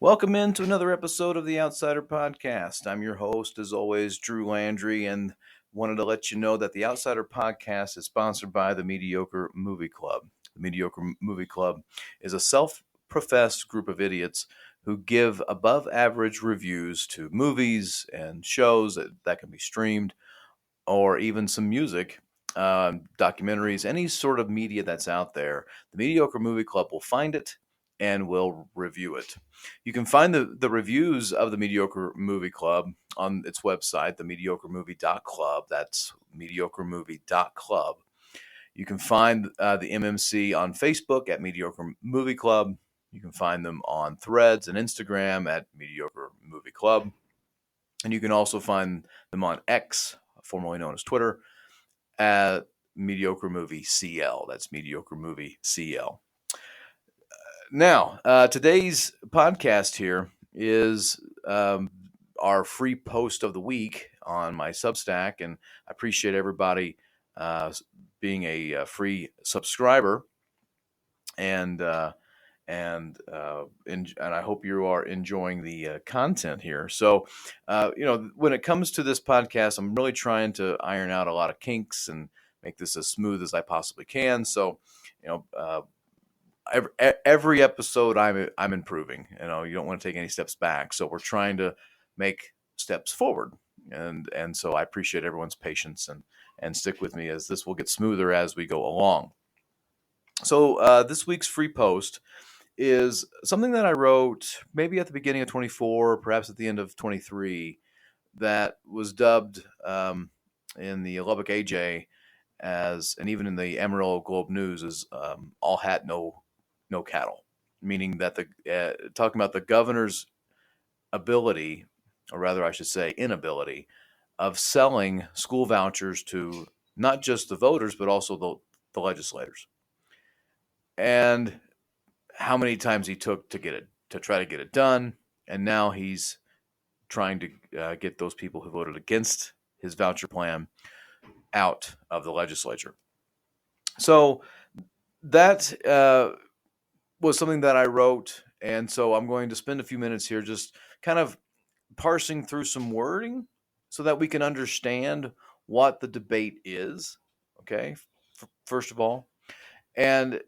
Welcome into another episode of the Outsider Podcast. I'm your host, as always, Drew Landry, and wanted to let you know that the Outsider Podcast is sponsored by the Mediocre Movie Club. The Mediocre Movie Club is a self-professed group of idiots who give above-average reviews to movies and shows that can be streamed, or even some music, documentaries, any sort of media that's out there. The Mediocre Movie Club will find it and will review it. You can find the reviews of the Mediocre Movie Club on its website, themediocremovie.club. That's mediocremovie.club. You can find the MMC on Facebook at Mediocre Movie Club. You can find them on Threads and Instagram at Mediocre Movie Club. And you can also find them on X, formerly known as Twitter, at Mediocre Movie CL. That's Mediocre Movie CL. Now, today's podcast here is our free post of the week on my Substack, and I appreciate everybody being a free subscriber, and I hope you are enjoying the content here. So, when it comes to this podcast, I'm really trying to iron out a lot of kinks and make this as smooth as I possibly can. So, every episode I'm improving. You don't want to take any steps back, so we're trying to make steps forward, and so I appreciate everyone's patience and stick with me, as this will get smoother as we go along. So this week's free post is something that I wrote maybe at the beginning of 24, perhaps at the end of 23, that was dubbed in the Lubbock AJ and even in the Amarillo Globe News as all hat, no cattle, meaning that talking about the governor's ability, or rather I should say inability, of selling school vouchers to not just the voters, but also the legislators. And how many times he took to try to get it done, and now he's trying to get those people who voted against his voucher plan out of the legislature. So that was something that I wrote, and so I'm going to spend a few minutes here just kind of parsing through some wording so that we can understand what the debate is, okay, first of all, and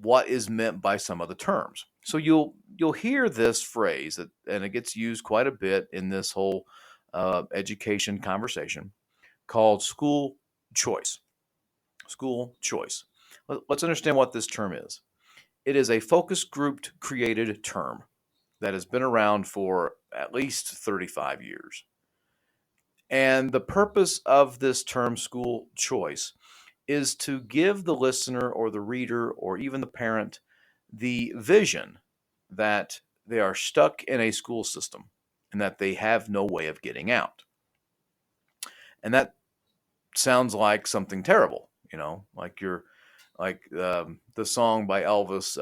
what is meant by some of the terms. So you'll hear this phrase, and it gets used quite a bit in this whole education conversation, called school choice. School choice. Let's understand what this term is. It is a focus grouped created term that has been around for at least 35 years. And the purpose of this term, school choice, is to give the listener or the reader or even the parent the vision that they are stuck in a school system and that they have no way of getting out. And that sounds like something terrible, like the song by Elvis,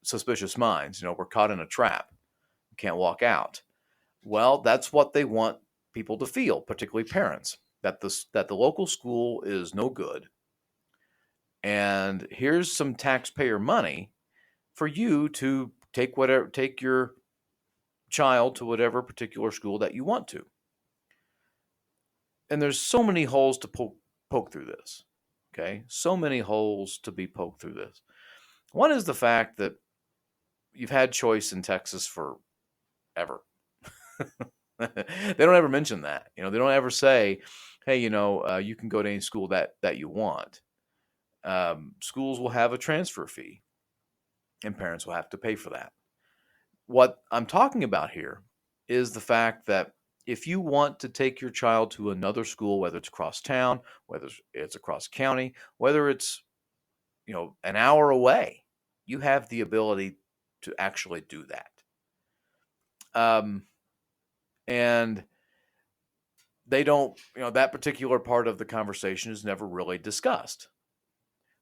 Suspicious Minds, we're caught in a trap, can't walk out. Well, that's what they want people to feel, particularly parents, that the local school is no good. And here's some taxpayer money for you to take your child to whatever particular school that you want to. And there's so many holes to poke through this. Okay, so many holes to be poked through this. One is the fact that you've had choice in Texas forever. They don't ever mention that. They don't ever say, hey, you can go to any school that you want. Schools will have a transfer fee, and parents will have to pay for that. What I'm talking about here is the fact that if you want to take your child to another school, whether it's across town, whether it's across county, whether it's an hour away, you have the ability to actually do that. And they don't, that particular part of the conversation is never really discussed.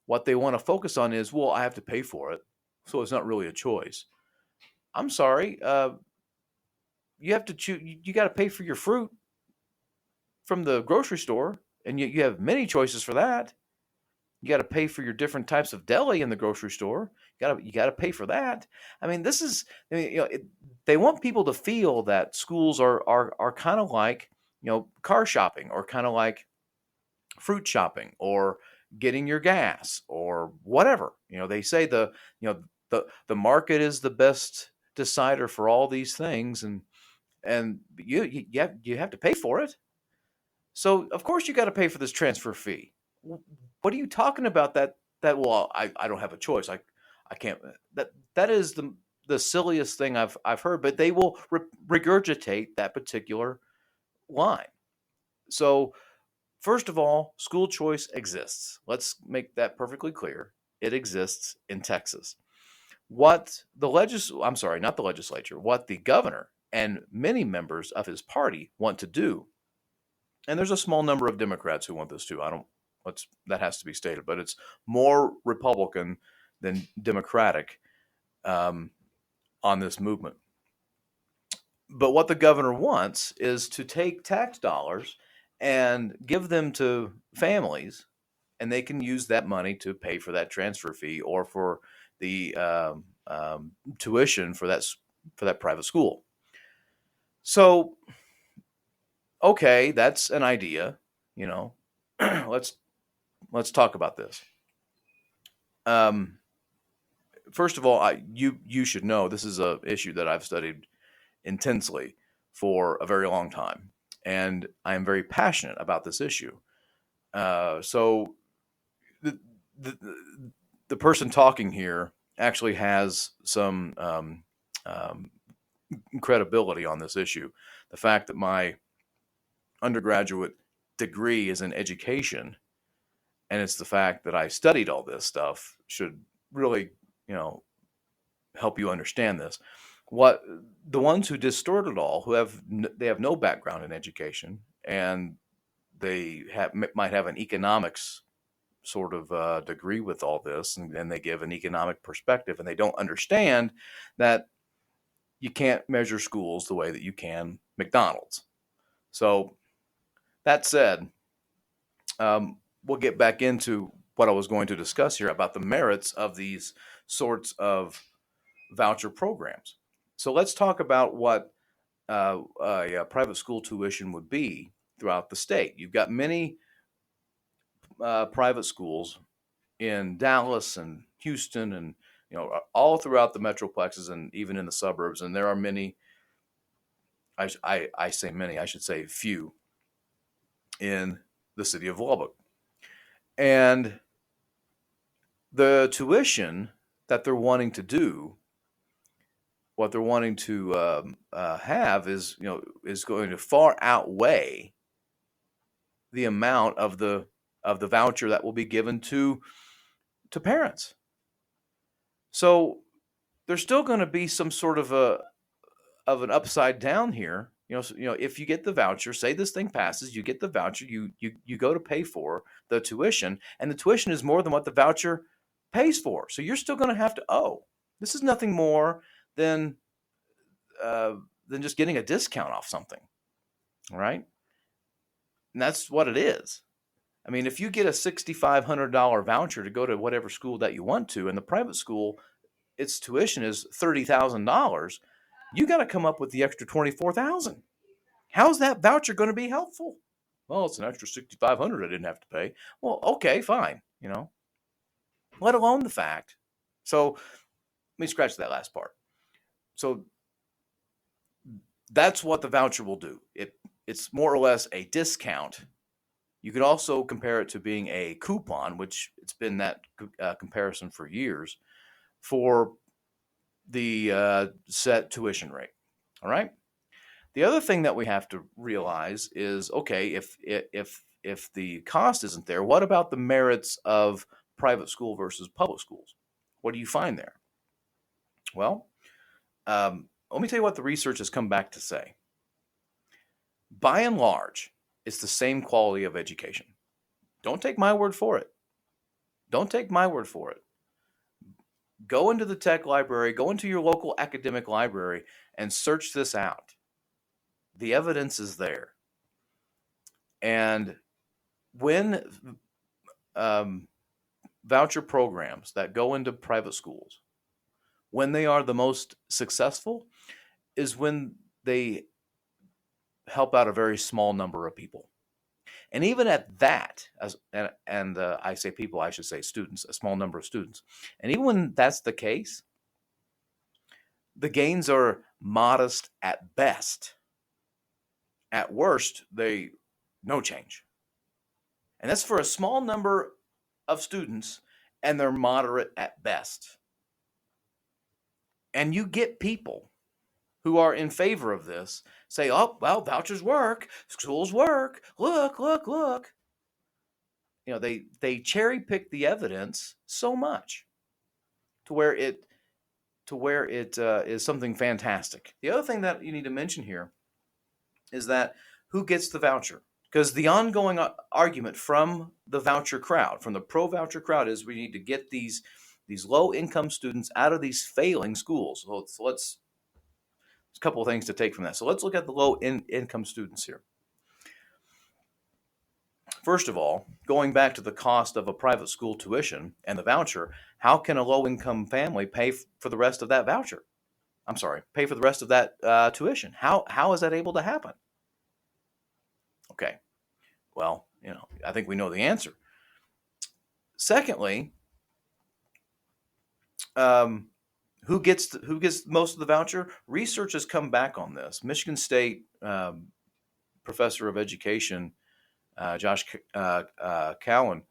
What they want to focus on is, well, I have to pay for it, so it's not really a choice. I'm sorry. You have to choose. You got to pay for your fruit from the grocery store, and you have many choices for that. You got to pay for your different types of deli in the grocery store. You got to pay for that. I mean, they want people to feel that schools are kind of like, car shopping, or kind of like fruit shopping, or getting your gas, or whatever. They say the market is the best decider for all these things, and you have to pay for it. So of course you got to pay for this transfer fee. What are you talking about? Well, I don't have a choice. I can't. That is the silliest thing I've heard. But they will regurgitate that particular line. So first of all, school choice exists. Let's make that perfectly clear. It exists in Texas. What the I'm sorry, not the legislature, what the governor and many members of his party want to do, and there's a small number of Democrats who want this too. That has to be stated, but it's more Republican than Democratic on this movement. But what the governor wants is to take tax dollars and give them to families, and they can use that money to pay for that transfer fee, or for the tuition for that private school. So, okay, that's an idea. Let's talk about this. First of all, you should know this is an issue that I've studied intensely for a very long time, and I am very passionate about this issue. So the person talking here actually has some credibility on this issue. The fact that my undergraduate degree is in education, and it's the fact that I studied all this stuff, should really, help you understand this. What the ones who distort it all, they have no background in education, and they might have an economics sort of degree with all this, and they give an economic perspective, and they don't understand that you can't measure schools the way that you can McDonald's. So that said, we'll get back into what I was going to discuss here about the merits of these sorts of voucher programs. So let's talk about what a private school tuition would be throughout the state. You've got many private schools in Dallas and Houston, and all throughout the metroplexes, and even in the suburbs. And there are many. I say many. I should say few in the city of Lubbock. And the tuition that they're wanting to do, what they're wanting to have, is going to far outweigh the amount of the voucher that will be given to parents. So there's still going to be some sort of an upside down here. If you get the voucher, say this thing passes, you get the voucher, you go to pay for the tuition, and the tuition is more than what the voucher pays for. So you're still going to have to owe. This is nothing more than just getting a discount off something, right? And that's what it is. I mean, if you get a $6,500 voucher to go to whatever school that you want to, and the private school, its tuition is $30,000, you got to come up with the extra $24,000. How's that voucher going to be helpful? Well, it's an extra $6,500 I didn't have to pay. Well, okay, fine. Let alone the fact. So let me scratch that last part. So that's what the voucher will do. It's more or less a discount. You could also compare it to being a coupon, which it's been that comparison for years, for the set tuition rate. All right. The other thing that we have to realize is, okay, if the cost isn't there, what about the merits of private school versus public schools? What do you find there? Well, let me tell you what the research has come back to say. By and large, it's the same quality of education. Don't take my word for it. Don't take my word for it. Go into the tech library, go into your local academic library, and search this out. The evidence is there. And when voucher programs that go into private schools, when they are the most successful, is when they help out a very small number of people. And even at that, I say people, I should say students, a small number of students. And even when that's the case, the gains are modest at best. At worst, they no change. And that's for a small number of students, and they're moderate at best. And you get people who are in favor of this say, oh, well, vouchers work, schools work, look, look, look. They cherry pick the evidence so much to where it is something fantastic. The other thing that you need to mention here is that who gets the voucher? Because the ongoing argument from the voucher crowd, from the pro-voucher crowd, is we need to get these low-income students out of these failing schools. So let's a couple of things to take from that. So let's look at the low-income students here. First of all, going back to the cost of a private school tuition and the voucher, how can a low-income family pay for the rest of that voucher? I'm sorry, pay for the rest of that tuition. How is that able to happen? Okay, well, I think we know the answer. Secondly, who gets most of the voucher? Research has come back on this. Michigan State professor of education, Josh Cohen,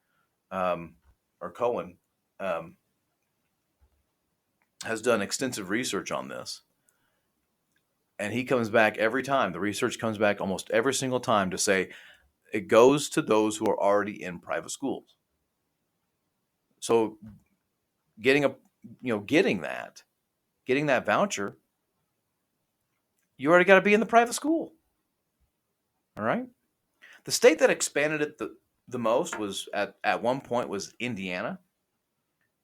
has done extensive research on this. And he comes back every time. The research comes back almost every single time to say it goes to those who are already in private schools. So getting that voucher, you already got to be in the private school. All right. The state that expanded it the most was at one point was Indiana.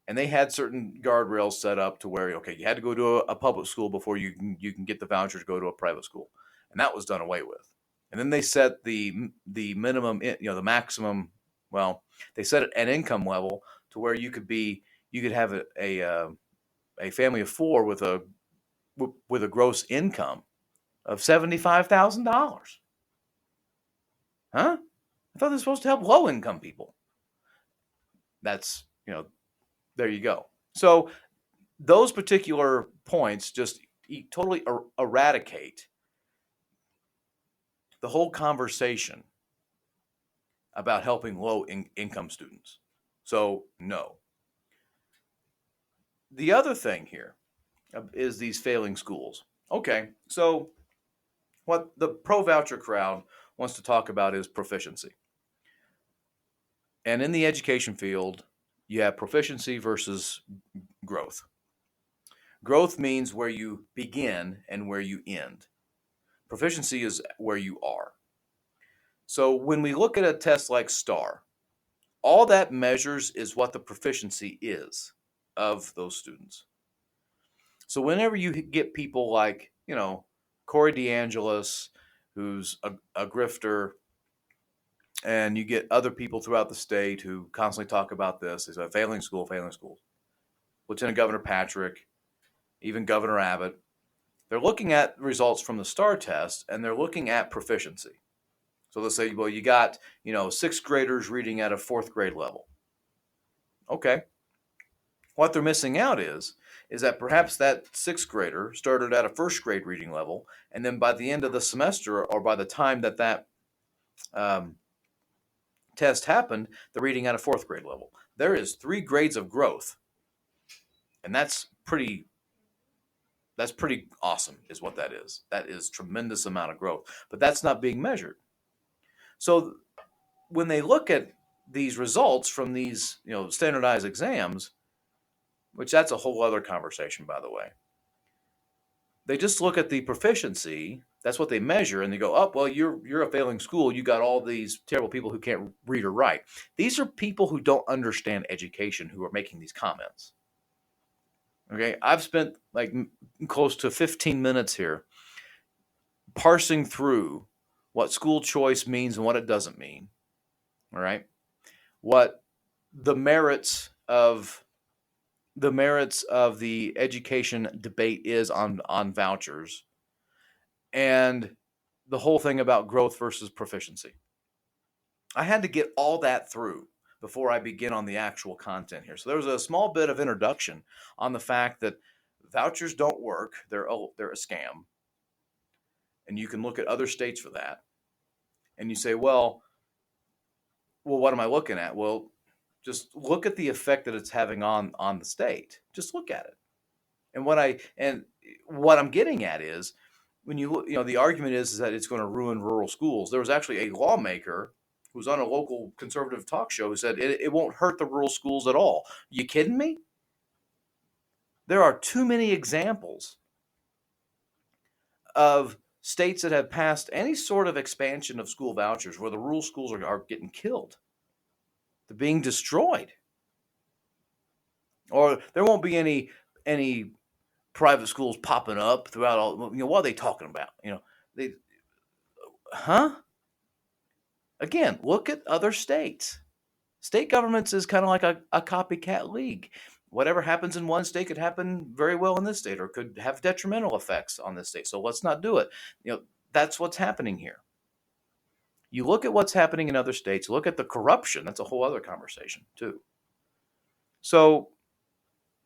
And they had certain guardrails set up to where, okay, you had to go to a public school before you can get the voucher to go to a private school. And that was done away with. And then they set the minimum, the maximum, well, they set an income level to where you could have a family of four with a gross income of $75,000. Huh? I thought they were supposed to help low income people. That's, there you go. So those particular points just totally eradicate the whole conversation about helping low income students. So no. The other thing here is these failing schools. Okay, so what the pro-voucher crowd wants to talk about is proficiency. And in the education field, you have proficiency versus growth. Growth means where you begin and where you end. Proficiency is where you are. So when we look at a test like STAR, all that measures is what the proficiency is of those students. So whenever you get people like, Corey DeAngelis, who's a grifter, and you get other people throughout the state who constantly talk about this. They say failing school. Lieutenant Governor Patrick, even Governor Abbott. They're looking at results from the STAR test, and they're looking at proficiency. So they'll say, well, you got, sixth graders reading at a fourth grade level. Okay. What they're missing out is that perhaps that sixth grader started at a first grade reading level, and then by the end of the semester, or by the time that test happened, they're reading at a fourth grade level. There is 3 grades of growth. And that's pretty awesome is what that is. That is tremendous amount of growth. But that's not being measured. So when they look at these results from these, standardized exams, which that's a whole other conversation, by the way. They just look at the proficiency. That's what they measure, and they go, oh, well, you're a failing school. You got all these terrible people who can't read or write. These are people who don't understand education who are making these comments. Okay, I've spent like close to 15 minutes here parsing through what school choice means and what it doesn't mean. All right, what the merits of the education debate is on vouchers. and the whole thing about growth versus proficiency. I had to get all that through before I begin on the actual content here. So there was a small bit of introduction on the fact that vouchers don't work. They're a scam. And you can look at other states for that. And you say, well, what am I looking at? Well, just look at the effect that it's having on the state. Just look at it. And what I'm getting at is when you look, the argument is that it's going to ruin rural schools. There was actually a lawmaker who was on a local conservative talk show who said it won't hurt the rural schools at all. You kidding me? There are too many examples of states that have passed any sort of expansion of school vouchers where the rural schools are getting killed. They're being destroyed. Or there won't be any private schools popping up throughout all. What are they talking about? They, huh? Again, look at other states. State governments is kind of like a copycat league. Whatever happens in one state could happen very well in this state, or could have detrimental effects on this state. So let's not do it. That's what's happening here. You look at what's happening in other states. Look at the corruption. That's a whole other conversation too. So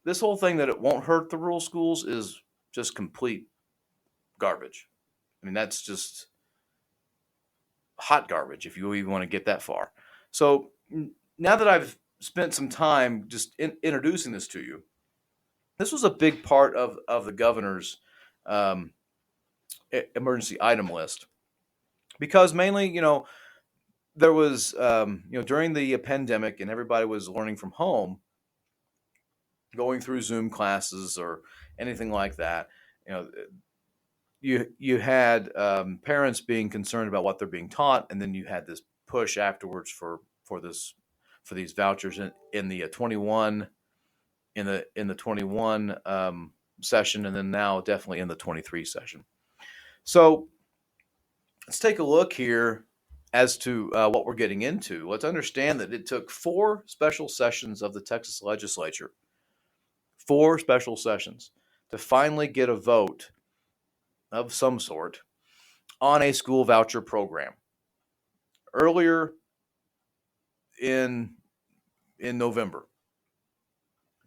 this whole thing that it won't hurt the rural schools is just complete garbage. I mean, that's just hot garbage if you even want to get that far. So now that I've spent some time just introducing this to you, this was a big part of the governor's emergency item list, because mainly, there was, during the pandemic and everybody was learning from home, going through Zoom classes or anything like that, you had parents being concerned about what they're being taught, and then you had this push afterwards for these vouchers in the 21 in the 21 session, and then now definitely in the 23 session. So let's take a look here as to what we're getting into. Let's understand that it took 4 special sessions of the Texas legislature, 4 special sessions, to finally get a vote of some sort on a school voucher program. Earlier in November,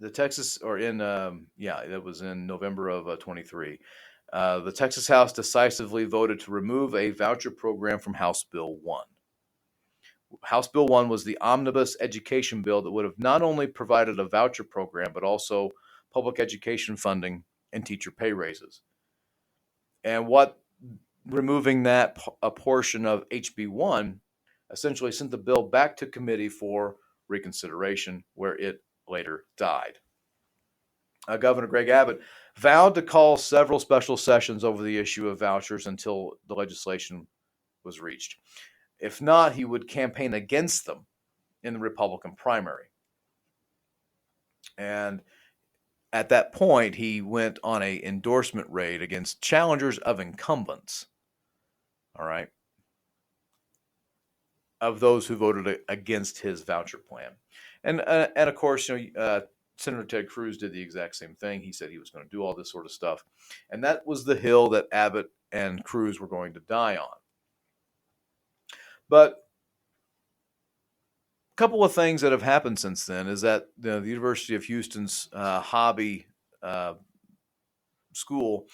the Texas, or in that was in November of 23. The Texas House decisively voted to remove a voucher program from House Bill 1. House Bill 1 was the omnibus education bill that would have not only provided a voucher program, but also public education funding and teacher pay raises. And what removing a portion of HB 1 essentially sent the bill back to committee for reconsideration, where it later died. Governor Greg Abbott vowed to call several special sessions over the issue of vouchers until the legislation was reached. If not, he would campaign against them in the Republican primary. And at that point, he went on an endorsement raid against challengers of incumbents. All right. Of those who voted against his voucher plan. And of course, Senator Ted Cruz did the exact same thing. He said he was going to do all this sort of stuff. And that was the hill that Abbott and Cruz were going to die on. But a couple of things that have happened since then is that the University of Houston's Hobby School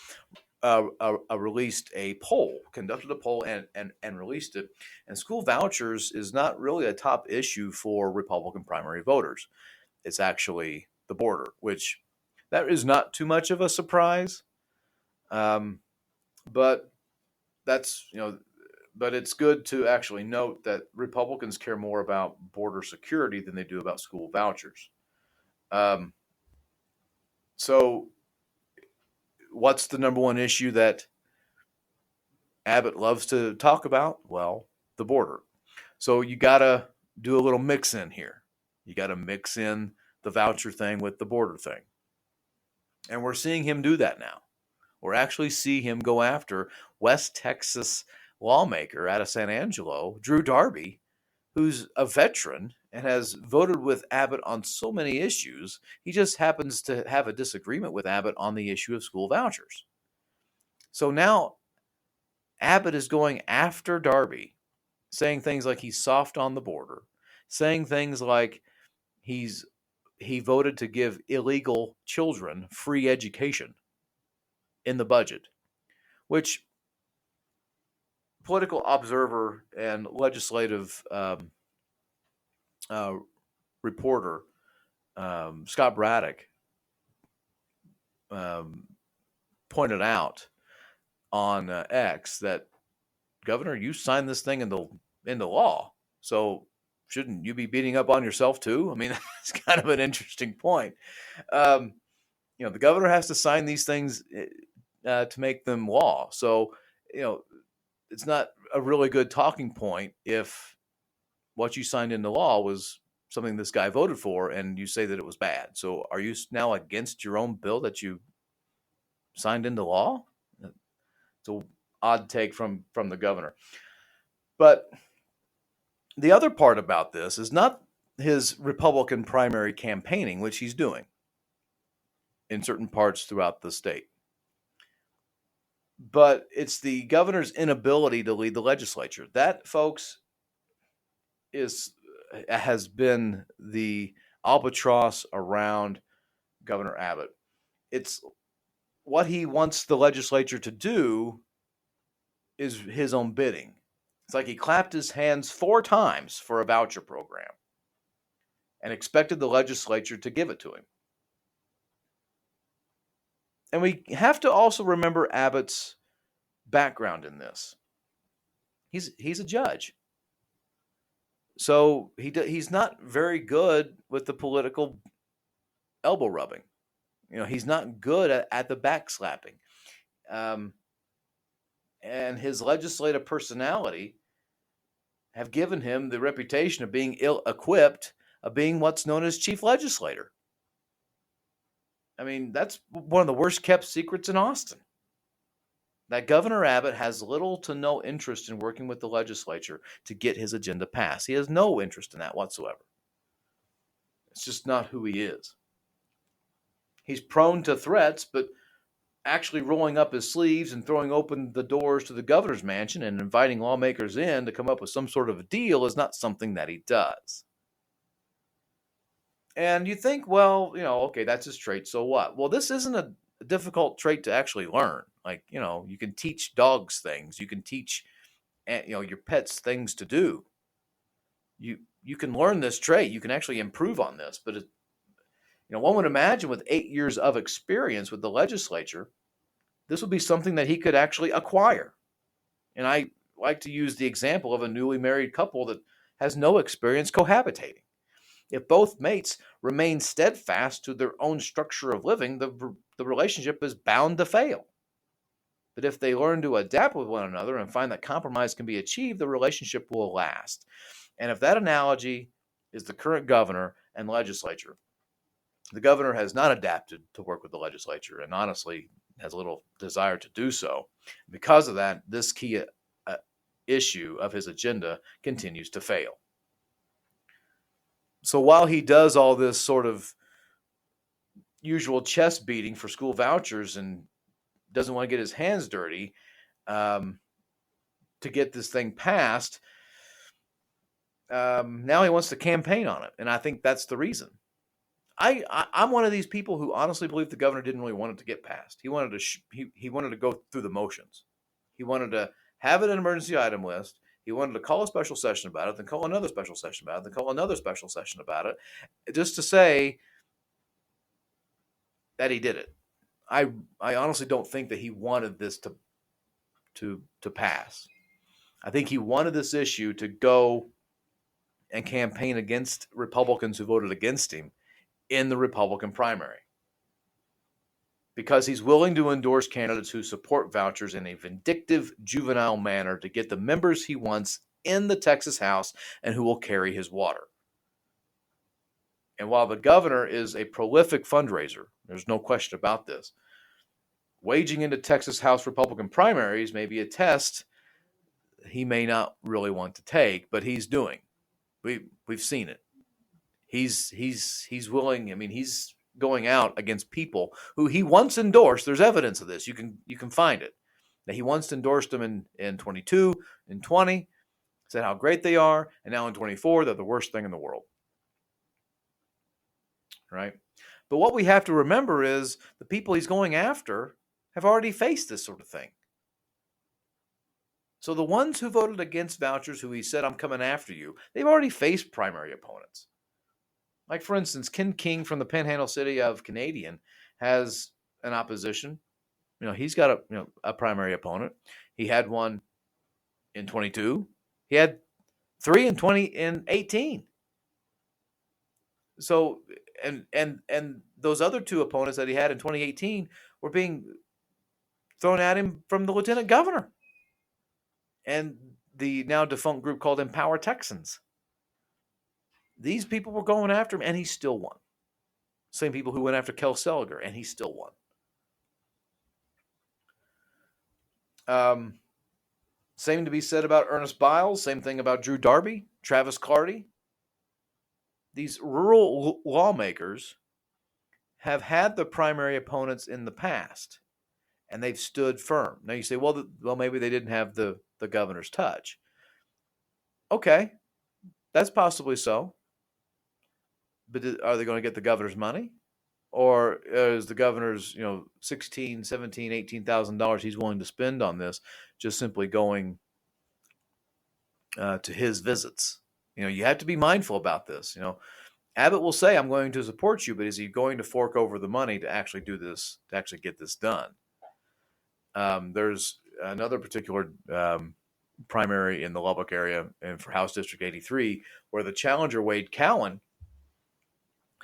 released a poll, conducted a poll and released it. And school vouchers is not really a top issue for Republican primary voters. It's actually the border, which that is not too much of a surprise. But that's, but it's good to actually note that Republicans care more about border security than they do about school vouchers. So what's the number one issue that Abbott loves to talk about? Well, the border. So you got to do a little mix in here. You got to mix in the voucher thing with the border thing. And we're seeing him do that now. We're actually see him go after West Texas lawmaker out of San Angelo, Drew Darby, who's a veteran and has voted with Abbott on so many issues. He just happens to have a disagreement with Abbott on the issue of school vouchers. So now Abbott is going after Darby, saying things like he's soft on the border, saying things like he voted to give illegal children free education in the budget, which political observer and legislative uh, reporter Scott Braddock pointed out on X that, Governor, you signed this thing into law, so shouldn't you be beating up on yourself too? I mean, that's kind of an interesting point. The governor has to sign these things to make them law. So, it's not a really good talking point if what you signed into law was something this guy voted for and you say that it was bad. So are you now against your own bill that you signed into law? It's an odd take from the governor. But the other part about this is not his Republican primary campaigning, which he's doing in certain parts throughout the state. But it's the governor's inability to lead the legislature. That, folks, has been the albatross around Governor Abbott. It's what he wants the legislature to do is his own bidding. It's like he clapped his hands 4 times for a voucher program and expected the legislature to give it to him. And we have to also remember Abbott's background in this. He's a judge. So he's not very good with the political elbow rubbing. He's not good at the backslapping. And his legislative personality have given him the reputation of being ill-equipped, of being what's known as chief legislator. I mean, that's one of the worst kept secrets in Austin. That Governor Abbott has little to no interest in working with the legislature to get his agenda passed. He has no interest in that whatsoever. It's just not who he is. He's prone to threats, but actually rolling up his sleeves and throwing open the doors to the governor's mansion and inviting lawmakers in to come up with some sort of a deal is not something that he does. And you think, well, okay, that's his trait, so what? Well, this isn't a difficult trait to actually learn. Like, you can teach dogs things. You can teach, your pets things to do. You can learn this trait. You can actually improve on this. But, one would imagine with 8 years of experience with the legislature, this would be something that he could actually acquire. And I like to use the example of a newly married couple that has no experience cohabitating. If both mates remain steadfast to their own structure of living, the relationship is bound to fail. But if they learn to adapt with one another and find that compromise can be achieved, the relationship will last. And if that analogy is the current governor and legislature, the governor has not adapted to work with the legislature and honestly has little desire to do so. Because of that, this key issue of his agenda continues to fail. So while he does all this sort of usual chest beating for school vouchers and doesn't want to get his hands dirty to get this thing passed, now he wants to campaign on it. And I think that's the reason. I'm one of these people who honestly believe the governor didn't really want it to get passed. He wanted to he wanted to go through the motions. He wanted to have it an emergency item list. He wanted to call a special session about it, then call another special session about it, then call another special session about it, just to say that he did it. I honestly don't think that he wanted this to pass. I think he wanted this issue to go and campaign against Republicans who voted against him in the Republican primary, because he's willing to endorse candidates who support vouchers in a vindictive, juvenile manner to get the members he wants in the Texas House and who will carry his water. And while the governor is a prolific fundraiser, there's no question about this, waging into Texas House Republican primaries may be a test he may not really want to take, but he's doing. We've seen it. He's willing. I mean, he's going out against people who he once endorsed. There's evidence of this. You can find it. Now, he once endorsed them in 22, in 20, said how great they are, and now in 24, they're the worst thing in the world. Right? But what we have to remember is the people he's going after have already faced this sort of thing. So the ones who voted against vouchers, who he said, I'm coming after you, they've already faced primary opponents. Like, for instance, Ken King from the Panhandle City of Canadian has an opposition. He's got a primary opponent. He had one in 22. He had 3 in 2018. So, and those other 2 opponents that he had in 2018 were being thrown at him from the lieutenant governor and the now defunct group called Empower Texans. These people were going after him, and he still won. Same people who went after Kel Seliger, and he still won. Same to be said about Ernest Biles. Same thing about Drew Darby, Travis Clardy. These rural lawmakers have had the primary opponents in the past, and they've stood firm. Now you say, well, maybe they didn't have the governor's touch. Okay, that's possibly so. But are they going to get the governor's money? Or is the governor's, $16,000, $17,000, $18,000 he's willing to spend on this just simply going to his visits? You have to be mindful about this. Abbott will say, I'm going to support you, but is he going to fork over the money to actually do this, to actually get this done? There's another particular primary in the Lubbock area and for House District 83 where the challenger, Wade Cowan,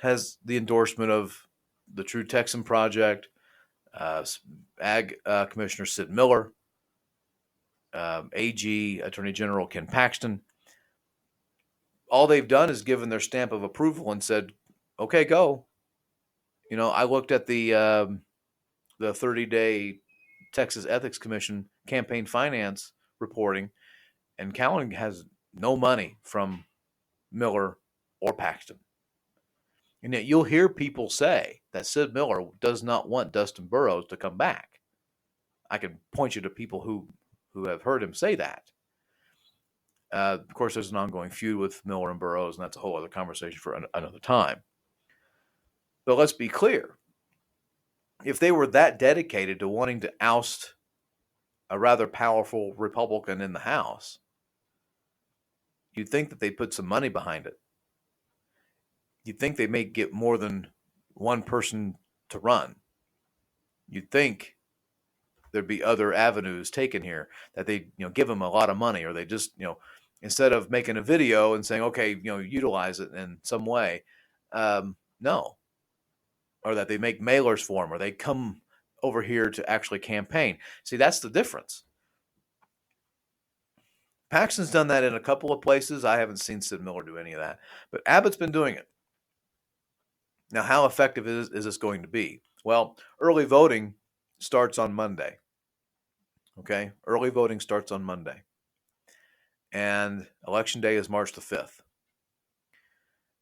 has the endorsement of the True Texan Project, Ag Commissioner Sid Miller, AG Attorney General Ken Paxton. All they've done is given their stamp of approval and said, okay, go. I looked at the 30-day Texas Ethics Commission campaign finance reporting, and Cowan has no money from Miller or Paxton. And yet you'll hear people say that Sid Miller does not want Dustin Burrows to come back. I can point you to people who have heard him say that. Of course, there's an ongoing feud with Miller and Burrows, and that's a whole other conversation for another time. But let's be clear. If they were that dedicated to wanting to oust a rather powerful Republican in the House, you'd think that they'd put some money behind it. You'd think they may get more than one person to run. You'd think there'd be other avenues taken here, that they give them a lot of money, or they just instead of making a video and saying, okay, utilize it in some way, no, or that they make mailers for them, or they come over here to actually campaign. See, that's the difference. Paxton's done that in a couple of places. I haven't seen Sid Miller do any of that, but Abbott's been doing it. Now, how effective is this going to be? Well, early voting starts on Monday. Okay? Early voting starts on Monday. And Election Day is March the 5th.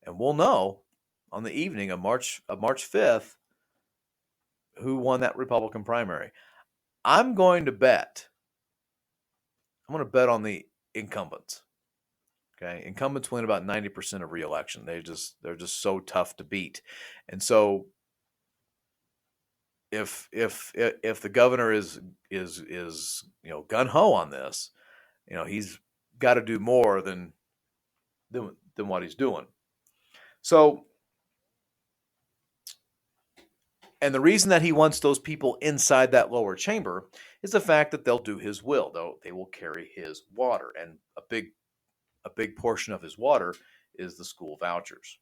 And we'll know on the evening of March 5th who won that Republican primary. I'm going to bet on the incumbents. Okay, incumbents win about 90% of re-election. They're just so tough to beat, and so if the governor is gun ho on this, he's got to do more than what he's doing. So, and the reason that he wants those people inside that lower chamber is the fact that they'll do his will. They will carry his water, and a big portion of his water is the school vouchers.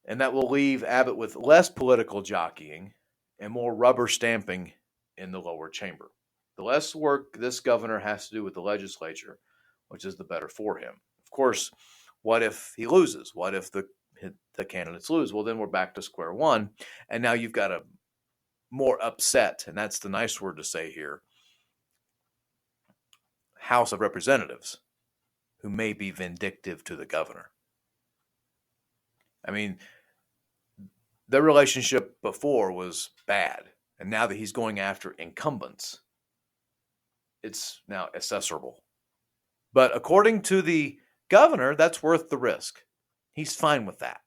And that will leave Abbott with less political jockeying and more rubber stamping in the lower chamber. The less work this governor has to do with the legislature, which is the better for him. Of course, what if he loses? What if the candidates lose? Well, then we're back to square one. And now you've got a more upset, and that's the nice word to say here, House of Representatives who may be vindictive to the governor. I mean, their relationship before was bad. And now that he's going after incumbents, it's now accessorable. But according to the governor, that's worth the risk. He's fine with that.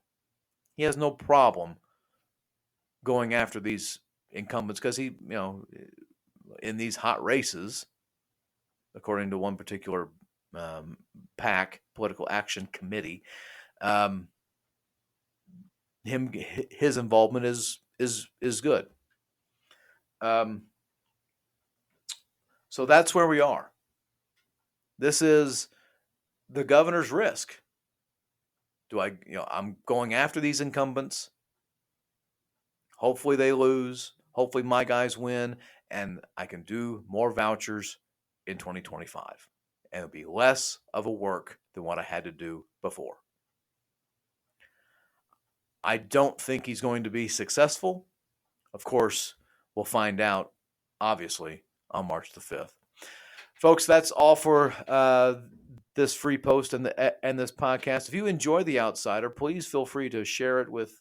He has no problem going after these incumbents because he, in these hot races, according to one particular PAC, Political Action Committee, his involvement is good. So that's where we are. This is the governor's risk. I'm going after these incumbents. Hopefully they lose. Hopefully my guys win, and I can do more vouchers in 2025. And it'll be less of a work than what I had to do before. I don't think he's going to be successful. Of course, we'll find out, obviously, on March the 5th. Folks, that's all for this free post and this podcast. If you enjoy The Outsider, please feel free to share it with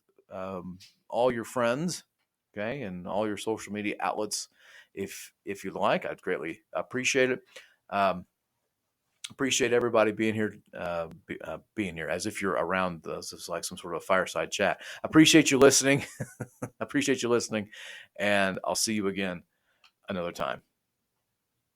all your friends, okay, and all your social media outlets if you'd like. I'd greatly appreciate it. Appreciate everybody being here, as if you're around. This is like some sort of a fireside chat. Appreciate you listening. Appreciate you listening, and I'll see you again another time.